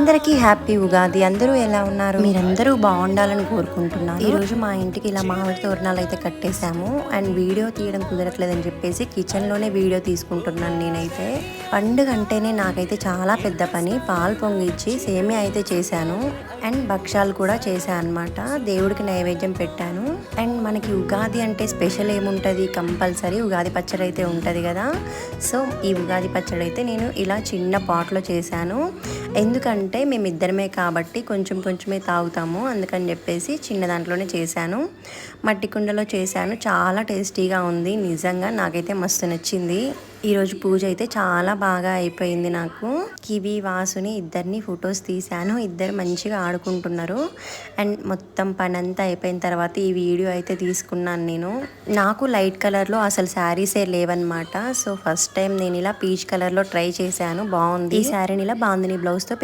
అందరికీ హ్యాపీ ఉగాది. అందరూ ఎలా ఉన్నారు? మీరందరూ బాగుండాలని కోరుకుంటున్నాను. ఈరోజు మా ఇంటికి ఇలా మామిడి తోరణాలు అయితే కట్టేశాము. అండ్ వీడియో తీయడం కుదరట్లేదని చెప్పేసి కిచెన్లోనే వీడియో తీసుకుంటున్నాను నేనైతే. పండుగ అంటేనే నాకైతే చాలా పెద్ద పని. పాలు పొంగిచ్చి సేమియా అయితే చేశాను. అండ్ భక్షాలు కూడా చేశాను అనమాట. దేవుడికి నైవేద్యం పెట్టాను. అండ్ మనకి ఉగాది అంటే స్పెషల్ ఏముంటుంది, కంపల్సరీ ఉగాది పచ్చడి అయితే ఉంటుంది కదా. సో ఈ ఉగాది పచ్చడి అయితే నేను ఇలా చిన్న పాట్లో చేశాను. ఎందుకంటే మేమిద్దరమే కాబట్టి కొంచెం కొంచెమే తాగుతాము, అందుకని చెప్పేసి చిన్న దాంట్లోనే చేశాను. మట్టి కుండలో చేశాను. చాలా టేస్టీగా ఉంది, నిజంగా నాకైతే మస్తు నచ్చింది. ఈరోజు పూజ అయితే చాలా బాగా అయిపోయింది. నాకు కివి వాసుని ఇద్దరిని ఫొటోస్ తీశాను. ఇద్దరు మంచిగా ఆడుకుంటున్నారు. అండ్ మొత్తం పని అంతా అయిపోయిన తర్వాత ఈ వీడియో అయితే తీసుకున్నాను నేను. నాకు లైట్ కలర్లో అసలు శారీసే లేవన్నమాట. సో ఫస్ట్ టైం నేను ఇలా పీచ్ కలర్లో ట్రై చేశాను, బాగుంది. ఈ శారీని ఇలా బాందిని బ్లౌజ్తో